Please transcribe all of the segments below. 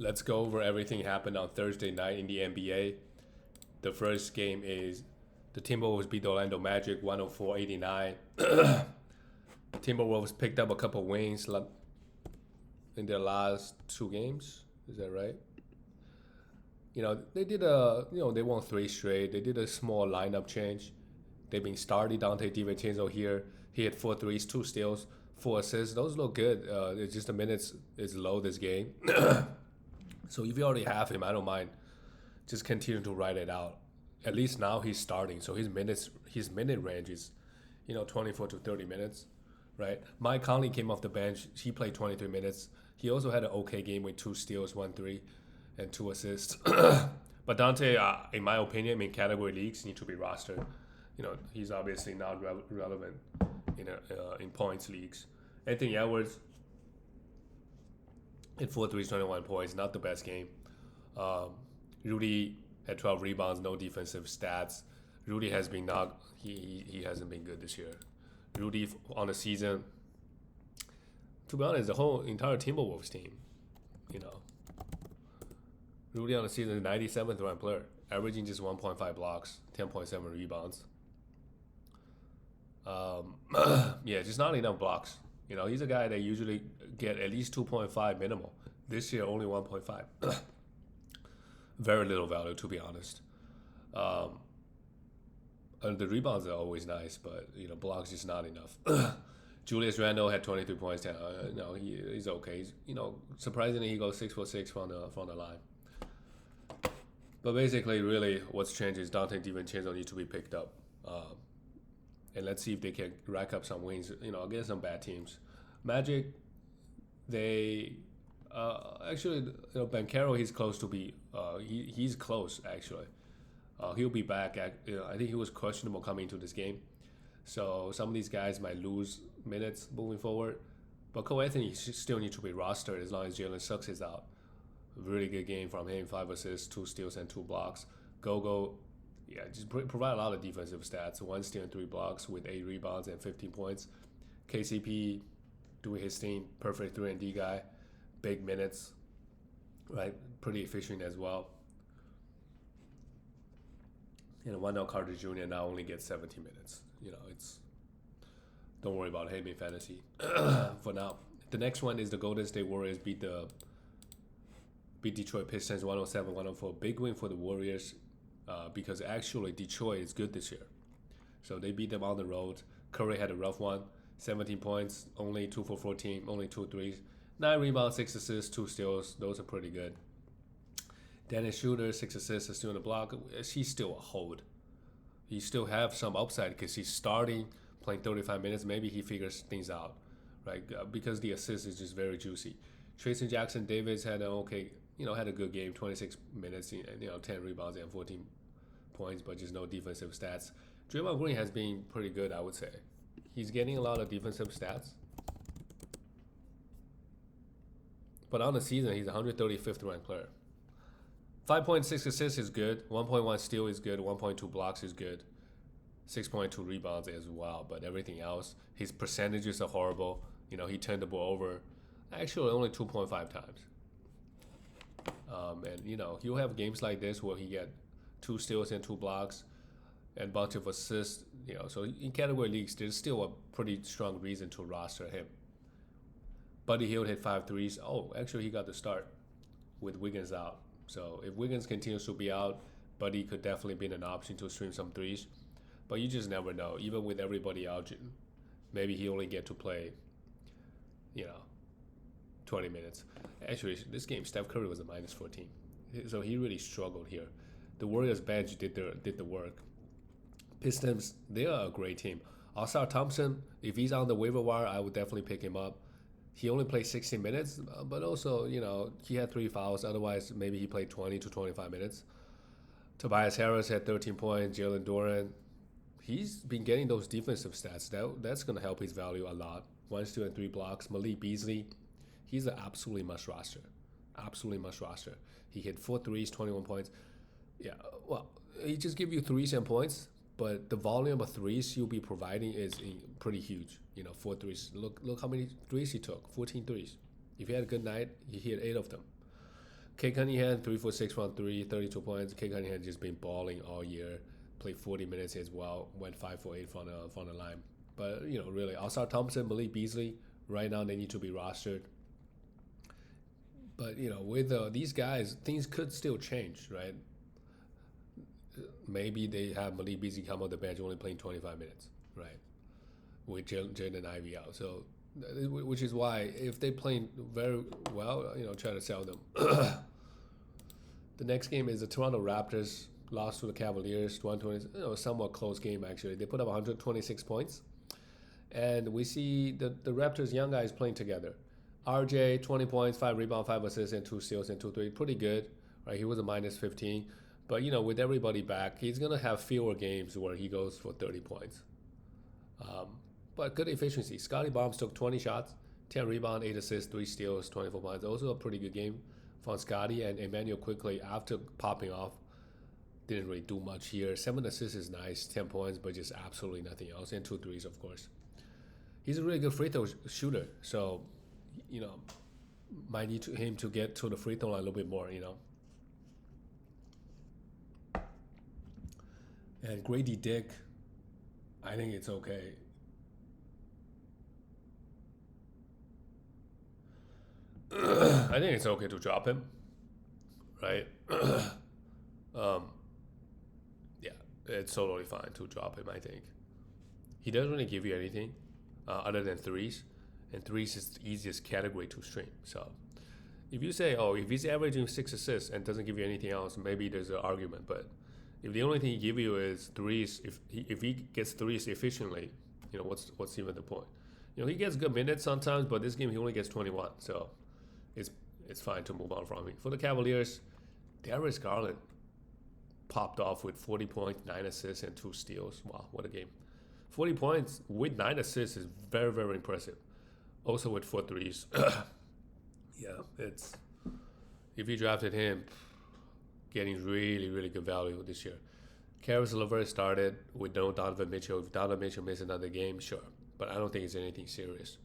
let's go over everything happened on Thursday night in the NBA. The first game is the Timberwolves beat the Orlando Magic 104-89. Timberwolves picked up a couple wins in their last two games. Is that right? They did they won three straight. They did a small lineup change. They've been starting Dante DiVincenzo here. He had four threes, two steals, four assists. Those look good. It's just the minutes is low this game. So if you already have him, I don't mind. Just continue to ride it out. At least now he's starting, so his minute range is, 24 to 30 minutes, right? Mike Conley came off the bench. He played 23 minutes. He also had an okay game with two steals, one three, and two assists. But Dante, in my opinion, category leagues need to be rostered. He's obviously not relevant in points leagues. Anthony Edwards hit 4 threes, 21 points. Not the best game. Rudy had 12 rebounds, no defensive stats. Rudy has been not. He hasn't been good this year. Rudy on the season. To be honest, the whole entire Timberwolves team, Rudy on the season is 97th ranked player, averaging just 1.5 blocks, 10.7 rebounds. Yeah, just not enough blocks. He's a guy that usually get at least 2.5 minimal. This year, only 1.5. Very little value, to be honest. And the rebounds are always nice, but blocks just not enough. Julius Randle had 23 points. He's okay. Surprisingly, he goes 6 for 6 from the line. But basically, really, what's changed is Dante DiVincenzo needs to be picked up. And let's see if they can rack up some wins, against some bad teams. Magic, they actually, Ben Carroll, he's close to be. He's close actually. He'll be back. I think he was questionable coming into this game, so some of these guys might lose minutes moving forward. But Cole Anthony still needs to be rostered as long as Jalen Suggs is out. Really good game from him: 5 assists, 2 steals, and 2 blocks. Gogo, yeah, just provide a lot of defensive stats: 1 steal and 3 blocks with 8 rebounds and 15 points. KCP doing his thing, perfect 3-and-D guy, big minutes, right? Pretty efficient as well. Wendell Carter Jr. now only gets 17 minutes. It's don't worry about him in fantasy for now. The next one is the Golden State Warriors beat Detroit Pistons 107-104. Big win for the Warriors because actually Detroit is good this year. So they beat them on the road. Curry had a rough one, 17 points, only 2 for 14, only 2 threes, 9 rebounds, 6 assists, 2 steals. Those are pretty good. Dennis Schroeder, 6 assists, a steal and a block. He's still a hold. He still have some upside because he's starting, playing 35 minutes. Maybe he figures things out, right? Because the assist is just very juicy. Tracy Jackson Davis had had a good game, 26 minutes, 10 rebounds and 14 points, but just no defensive stats. Draymond Green has been pretty good, I would say. He's getting a lot of defensive stats. But on the season, he's 135th ranked player. 5.6 assists is good. 1.1 steal is good. 1.2 blocks is good. 6.2 rebounds as well. But everything else, his percentages are horrible. He turned the ball over actually only 2.5 times. And he'll have games like this where he get 2 steals and 2 blocks and a bunch of assists. So in category leagues, there's still a pretty strong reason to roster him. Buddy Hield hit 5 threes. Oh, actually, he got the start with Wiggins out. So if Wiggins continues to be out, Buddy could definitely be an option to stream some threes. But you just never know. Even with everybody out, maybe he only get to play, 20 minutes. Actually, this game, Steph Curry was a minus 14. So he really struggled here. The Warriors bench did the work. Pistons, they are a great team. Oscar Thompson, if he's on the waiver wire, I would definitely pick him up. He only played 16 minutes, but also, he had 3 fouls. Otherwise, maybe he played 20 to 25 minutes. Tobias Harris had 13 points. Jalen Duren, he's been getting those defensive stats. That's going to help his value a lot. 1 steal and 3 blocks. Malik Beasley, he's an absolutely must roster. Absolutely must roster. He hit 4 threes, 21 points. Yeah, well, he just give you threes and points, but the volume of threes you'll be providing is pretty huge. 4 threes. Look how many threes he took. 14 threes. If he had a good night, he hit 8 of them. K Cunningham 3 for 6 from 3, 32 points. K Cunningham just been balling all year. Played 40 minutes as well. Went 5 for 8 from the line. But really, Oscar Thompson, Malik Beasley, right now they need to be rostered. But with these guys, things could still change, right? Maybe they have Malik Beasley come off the bench only playing 25 minutes, right? With Jaden Ivey out. So, which is why if they playing very well, try to sell them. The next game is the Toronto Raptors lost to the Cavaliers, 120. Somewhat close game actually. They put up 126 points, and we see the Raptors young guys playing together. RJ 20 points, 5 rebounds, 5 assists, and 2 steals and 2 threes. Pretty good, right? He was a minus 15. But with everybody back, he's gonna have fewer games where he goes for 30 points. But good efficiency. Scotty Barnes took 20 shots, 10 rebounds, 8 assists, 3 steals, 24 points. Also a pretty good game from Scotty. And Emmanuel quickly, after popping off, didn't really do much here. 7 assists is nice, 10 points, but just absolutely nothing else. And 2 threes, of course. He's a really good free throw shooter. So, might need him to get to the free throw line a little bit more, And Grady Dick, I think it's okay. I think it's okay to drop him, right? Yeah, it's totally fine to drop him, I think. He doesn't really give you anything other than threes, and threes is the easiest category to stream. So if you say, if he's averaging 6 assists and doesn't give you anything else, maybe there's an argument. But if the only thing he give you is threes, if he gets threes efficiently, what's even the point? He gets good minutes sometimes, but this game he only gets 21, so it's fine to move on from him. For the Cavaliers, Darius Garland popped off with 40 points, 9 assists, and 2 steals. Wow, what a game! 40 points with 9 assists is very, very impressive. Also with 4 threes. Yeah, if you drafted him, getting really, really good value this year. Caris LeVert started with no Donovan Mitchell. If Donovan Mitchell misses another game, sure. But I don't think it's anything serious.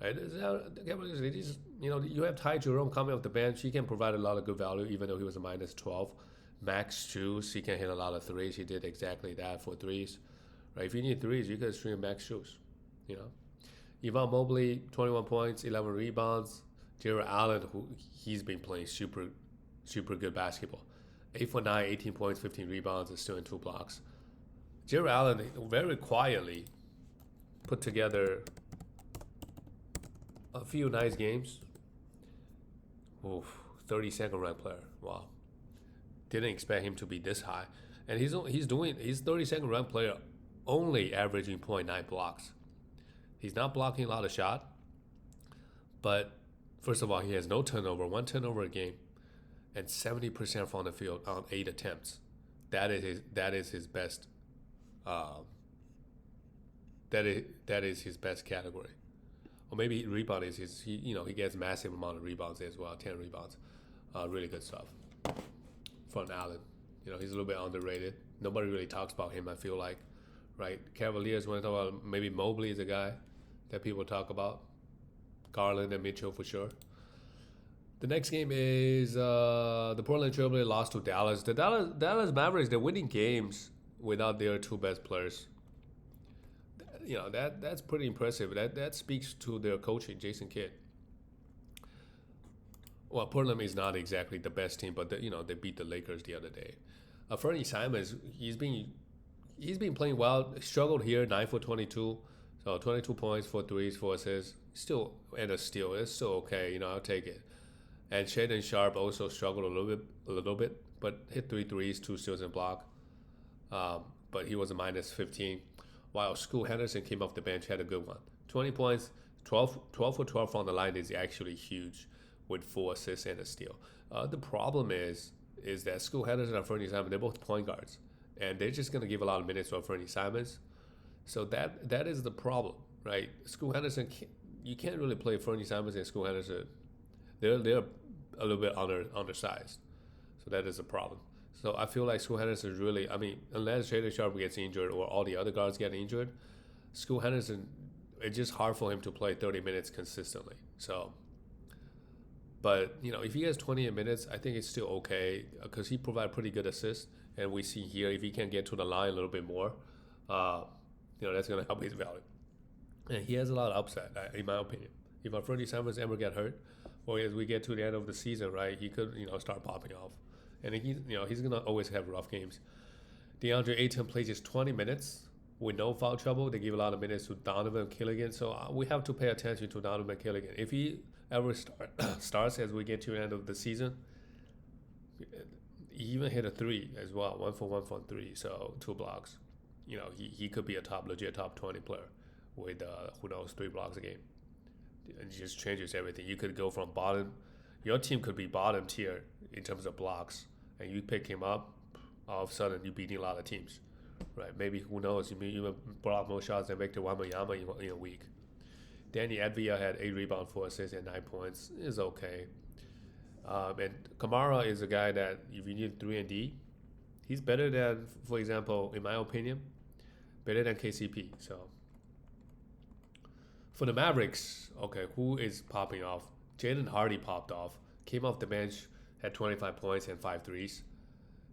Right? You have Ty Jerome coming off the bench. He can provide a lot of good value, even though he was a minus 12. Max Juice, he can hit a lot of threes. He did exactly that for threes. Right? If you need threes, you can stream Max Juice. Yvonne Mobley, 21 points, 11 rebounds. Jared Allen, he's been playing super, super good basketball. 8 for 9, 18 points, 15 rebounds, and still in 2 blocks. Jared Allen very quietly put together a few nice games. 32nd ranked player. Wow. Didn't expect him to be this high. And he's 32nd ranked player, only averaging 0.9 blocks. He's not blocking a lot of shot. But first of all, he has no turnover, 1 turnover a game, and 70% from the field on 8 attempts. That is his best. That is his best category. Or maybe rebound is his. He gets massive amount of rebounds as well, 10 rebounds. Really good stuff from Allen. He's a little bit underrated. Nobody really talks about him, I feel like. Right? Cavaliers, when I talk about, maybe Mobley is a guy that people talk about. Garland and Mitchell for sure. The next game is the Portland Trailblazers lost to Dallas. The Dallas Mavericks, they're winning games without their 2 best players. That's pretty impressive. That speaks to their coaching, Jason Kidd. Well, Portland is not exactly the best team, but they beat the Lakers the other day. Fernie Simons, he's been playing well. Struggled here, 9 for 22, so 22 points, 4 threes, 4 assists. Still, and a steal. It's still okay. I'll take it. And Shaedon Sharp also struggled a little bit, but hit 3 threes, 2 steals and block. But he was a minus 15. While Scoot Henderson came off the bench, had a good one. 20 points, 12 for 12 on the line is actually huge with 4 assists and a steal. The problem is that Scoot Henderson and Fernie Simons, they're both point guards. And they're just going to give a lot of minutes to Fernie Simons. So that is the problem, right? Scoot Henderson, you can't really play Fernie Simons and Scoot Henderson. They're a little bit undersized. So that is a problem. So I feel like Scoot Henderson is really, unless Shaedon Sharp gets injured or all the other guards get injured, Scoot Henderson, it's just hard for him to play 30 minutes consistently. So But if he has 28 minutes, I think it's still okay because he provides pretty good assists. And we see here if he can get to the line a little bit more, uh, that's gonna help his value. And he has a lot of upside, in my opinion. If our 37ers ever get hurt, or as we get to the end of the season, right, he could start popping off, and he's gonna always have rough games. DeAndre Ayton plays just 20 minutes with no foul trouble. They give a lot of minutes to Donovan Killigan, so we have to pay attention to Donovan Killigan. If he ever starts as we get to the end of the season, he even hit a three as well, 1 for 1 from three, so 2 blocks. He could be a legit top 20 player with who knows 3 blocks a game. It just changes everything. You could go from bottom, your team could be bottom tier in terms of blocks, and you pick him up, all of a sudden you're beating a lot of teams, right? Maybe who knows? You even block more shots than Victor Wembanyama in a week. Danny Advia had 8 rebounds, 4 assists, and 9 points. Is okay. And Kamara is a guy that if you need 3 and D, he's better than, for example, in my opinion, better than KCP. So for the Mavericks, okay, who is popping off? Jalen Hardy popped off, came off the bench, had 25 points and 5 threes.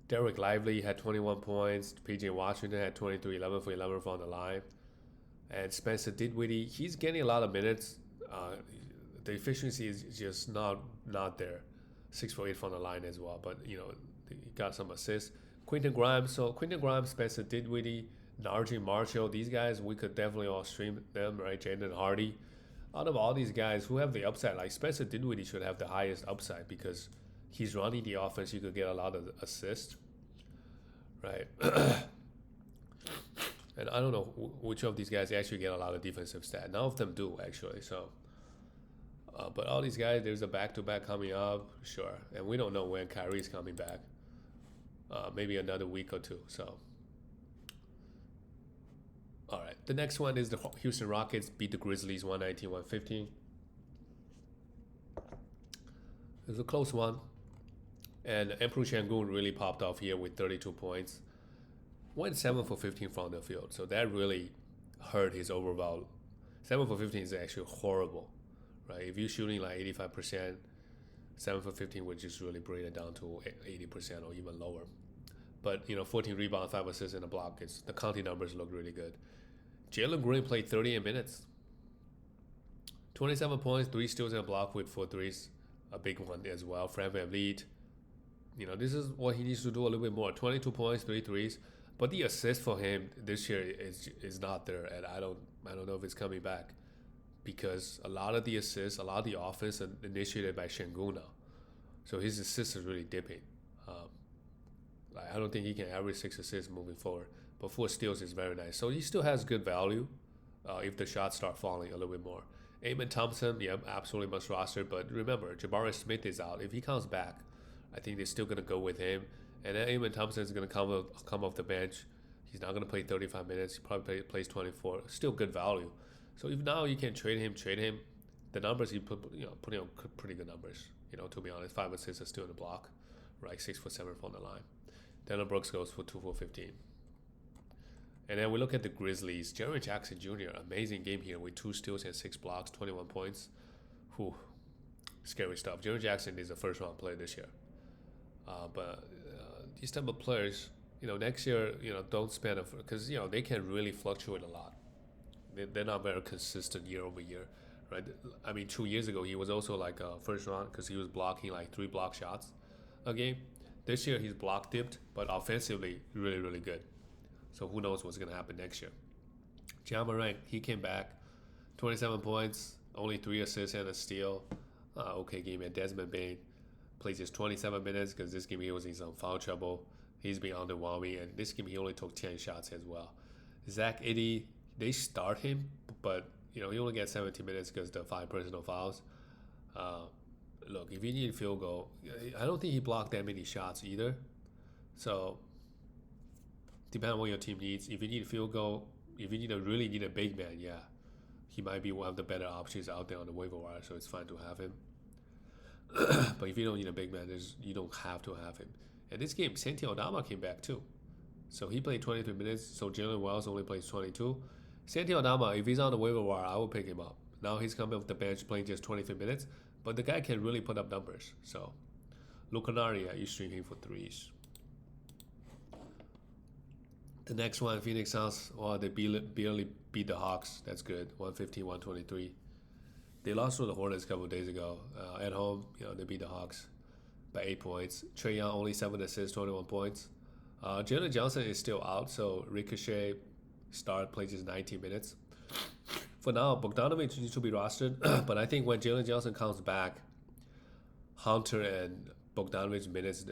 Derek Lively had 21 points. PJ Washington had 23, 11 for 11 from the line. And Spencer Dinwiddie, he's getting a lot of minutes. The efficiency is just not there. 6 for 8 from the line as well, but he got some assists. Quentin Grimes, Spencer Dinwiddie, Najee Marshall, these guys, we could definitely all stream them, right? Jalen Hardy. Out of all these guys who have the upside, like Spencer Dinwiddie should have the highest upside because he's running the offense. You could get a lot of assists, right? And I don't know which of these guys actually get a lot of defensive stat. None of them do, actually. So, but all these guys, there's a back-to-back coming up, sure. And we don't know when Kyrie's coming back. Maybe another week or two, so. All right, the next one is the Houston Rockets beat the Grizzlies 119-115. It was a close one. And Emperor Şengün really popped off here with 32 points. Went 7 for 15 from the field, so that really hurt his overall. 7 for 15 is actually horrible, right? If you're shooting like 85%, 7 for 15 would just really bring it down to 80% or even lower. But 14 rebounds, 5 assists, and a block. The counting numbers look really good. Jalen Green played 38 minutes. 27 points, 3 steals and a block with 4 threes. A big one as well. Fred VanVleet. This is what he needs to do a little bit more. 22 points, 3 threes. But the assist for him this year is not there, and I don't know if it's coming back because a lot of the assists, a lot of the offense are initiated by Şengün now. So his assists is really dipping. I don't think he can average 6 assists moving forward. But 4 steals is very nice. So he still has good value if the shots start falling a little bit more. Amen Thompson, yeah, absolutely must roster. But remember, Jabari Smith is out. If he comes back, I think they're still going to go with him. And then Amen Thompson is going to come off the bench. He's not going to play 35 minutes. He probably plays 24. Still good value. So if now you can trade him. The numbers he putting on pretty good numbers. To be honest, 5 assists are still in the block, right? 6 for 7 from the line. Dillon Brooks goes for 2 for 15. And then we look at the Grizzlies. Jaren Jackson Jr., amazing game here with 2 steals and 6 blocks, 21 points. Whew, scary stuff. Jaren Jackson is a first-round player this year. But these type of players, next year, don't spend because they can really fluctuate a lot. They're not very consistent year over year, right? I mean, 2 years ago he was also like a first round because he was blocking like 3 block shots a game. This year he's block dipped, but offensively really really good. So who knows what's gonna happen next year? Ja Morant, he came back, 27 points, only 3 assists and a steal. Okay game. And Desmond Bane plays just 27 minutes because this game he was in some foul trouble. He's been underwhelming, and this game he only took 10 shots as well. Zach Edey, they start him, but he only gets 17 minutes because the 5 personal fouls. Look, if you need a field goal, I don't think he blocked that many shots either. So, depending on what your team needs, if you need a field goal, if you really need a big man, yeah, he might be one of the better options out there on the waiver wire, so it's fine to have him. But if you don't need a big man, you don't have to have him. And this game, Santi Aldama came back too. So he played 23 minutes, so Jalen Wells only plays 22. Santi Aldama, if he's on the waiver wire, I will pick him up. Now he's coming off the bench playing just 23 minutes. but the guy can really put up numbers. So Lucanari, you stream him for threes. The next one, Phoenix Suns. Well, they barely beat the Hawks. That's good. 115-123. They lost to the Hornets a couple of days ago. At home, they beat the Hawks by 8 points. Trae Young only 7 assists, 21 points. Jalen Johnson is still out, so Ricochet plays just 19 minutes. For now, Bogdanovic needs to be rostered, but I think when Jalen Johnson comes back, Hunter and Bogdanovic's minutes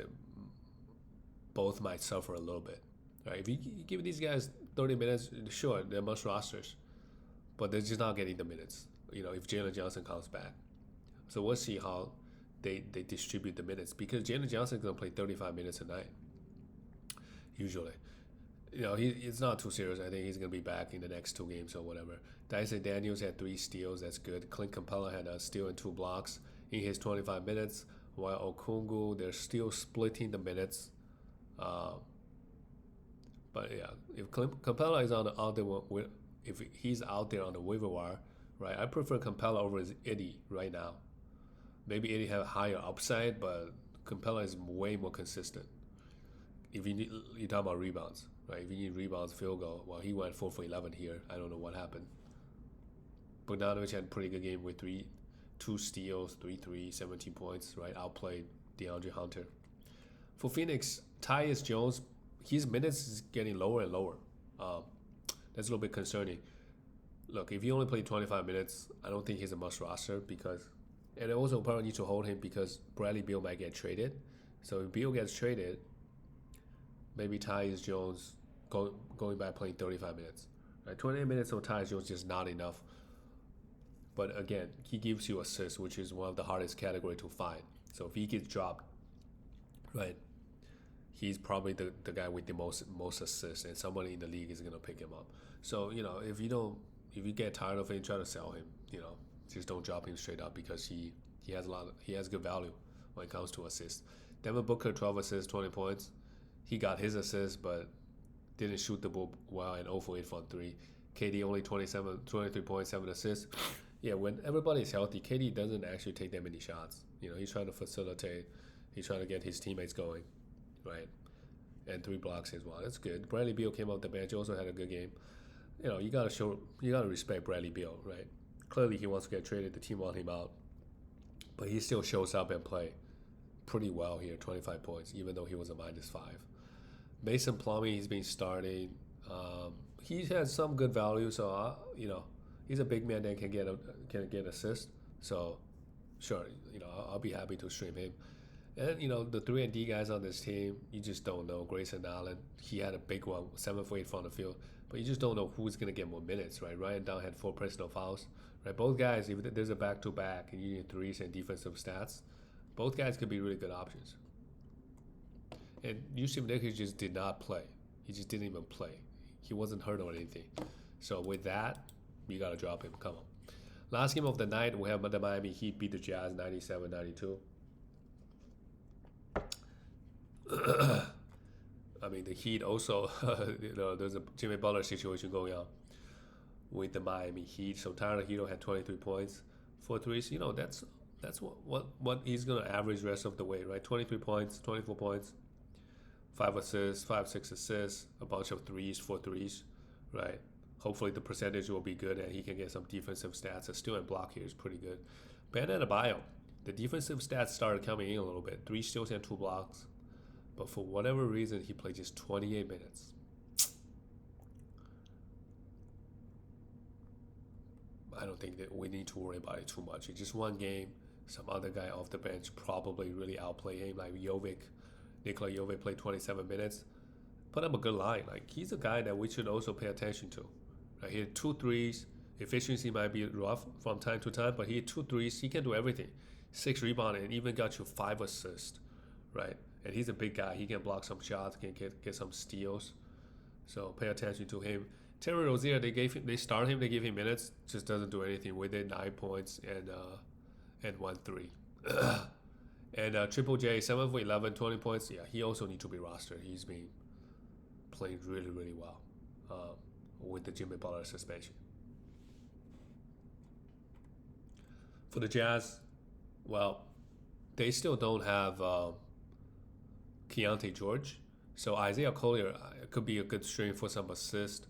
both might suffer a little bit. Right? If you give these guys 30 minutes, sure, they're must rosters, but they're just not getting the minutes. If Jalen Johnson comes back. So we'll see how they distribute the minutes, because Jalen Johnson is going to play 35 minutes a night, usually. It's not too serious. I think he's going to be back in the next 2 games or whatever. Dyson Daniels had 3 steals. That's good. Clint Capella had a steal and 2 blocks in his 25 minutes, while Okungu, they're still splitting the minutes. But yeah, if Capella is if he's out there on the waiver wire, right, I prefer Capella over Eddie right now. Maybe Eddie have a higher upside, but Capella is way more consistent. If you talk about rebounds, right? If you need rebounds, field goal, well, he went 4 for 11 here. I don't know what happened. Bogdanovic had a pretty good game with 2 steals, 3 threes, 17 points, right? Outplayed DeAndre Hunter. For Phoenix, Tyus Jones, his minutes is getting lower and lower. That's a little bit concerning. Look, if you only play 25 minutes, I don't think he's a must roster, and also probably need to hold him because Bradley Beal might get traded. So if Beal gets traded, maybe Tyus Jones going back playing 35 minutes. Right? 28 minutes of Tyus Jones is just not enough. But again, he gives you assists, which is one of the hardest category to find. So if he gets dropped, right, he's probably the guy with the most assists, and somebody in the league is gonna pick him up. So if you get tired of him, try to sell him. Just don't drop him straight up, because he has good value when it comes to assists. Devin Booker, 12 assists, 20 points. He got his assists, but didn't shoot the ball well, and 0 for 8 from 3. KD only 23 points, 7 assists. Yeah, when everybody's healthy, KD doesn't actually take that many shots. He's trying to facilitate. He's trying to get his teammates going, right? And 3 blocks as well. That's good. Bradley Beal came off the bench, also had a good game. You gotta respect Bradley Beal, right? Clearly, he wants to get traded. The team want him out, but he still shows up and play pretty well here. 25 points, even though he was a -5. Mason Plumlee, he's been starting. He has some good value, so he's a big man that can get assists. So sure, I'll be happy to stream him. And the 3 and D guys on this team, you just don't know. Grayson Allen, he had a big one, 7 for 8 from the field, but you just don't know who's gonna get more minutes, right? Ryan Down had 4 personal fouls, right? Both guys, if there's a back-to-back and you need threes and defensive stats, both guys could be really good options. And Yusuf Nurkic just did not play. He just didn't even play. He wasn't hurt or anything. So with that, you gotta drop him. Come on. Last game of the night, we have the Miami Heat beat the Jazz 97-92. I mean, the Heat also, there's a Jimmy Butler situation going on with the Miami Heat. So Tyler Hero had 23 points, 4 threes. That's what he's gonna average rest of the way, right? 23 points, 24 points, 5 assists, 6 assists, a bunch of threes, 4 threes, right? Hopefully the percentage will be good and he can get some defensive stats. A steal and block here is pretty good. Bam Adebayo, the defensive stats started coming in a little bit. 3 steals and 2 blocks. But for whatever reason, he played just 28 minutes. I don't think that we need to worry about it too much. It's just one game. Some other guy off the bench probably really outplay him, like Nikola Jovic played 27 minutes. Put up a good line. Like, he's a guy that we should also pay attention to. Right? He had 2 threes. Efficiency might be rough from time to time, but he had 2 threes. He can do everything. 6 rebounds and even got you 5 assists, right? And he's a big guy. He can block some shots, can get some steals. So pay attention to him. Terry Rozier, they start him, they give him minutes, just doesn't do anything with it. 9 points and 1 3. And Triple J, 7 for 11, 20 points. Yeah, he also needs to be rostered. He's been playing really, really well with the Jimmy Butler suspension. For the Jazz, Well, they still don't have Keontae George, so Isaiah Collier could be a good stream for some assist,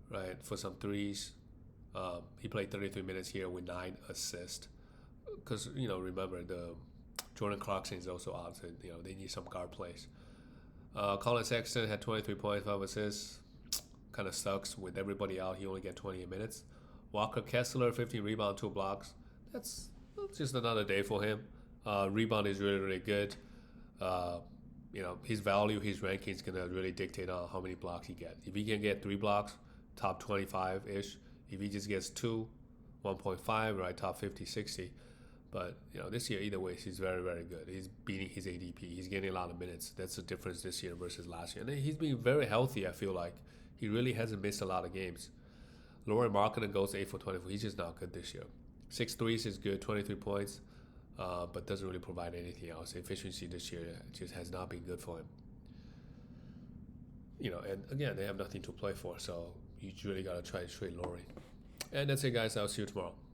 right? For some threes. He played 33 minutes here with 9 assists. Because remember the Jordan Clarkson is also out, so they need some guard plays. Colin Sexton had 23 points, 5 assists. Kind of sucks with everybody out. He only get 28 minutes. Walker Kessler, 15 rebounds, 2 blocks. That's just another day for him. Rebound is really, really good. His value, his ranking is gonna really dictate on how many blocks he gets. If he can get 3 blocks, top 25 ish. If he just gets 2, 1.5, right, top 50, 60. But this year, either way, he's very, very good. He's beating his ADP. He's getting a lot of minutes. That's the difference this year versus last year. And he's been very healthy. I feel like he really hasn't missed a lot of games. Lauren Markkinen goes 8 for 24. He's just not good this year. 6 threes is good, 23 points, but doesn't really provide anything else. Efficiency this year just has not been good for him. And again, they have nothing to play for, so you really got to try to trade Laurie. And that's it, guys. I'll see you tomorrow.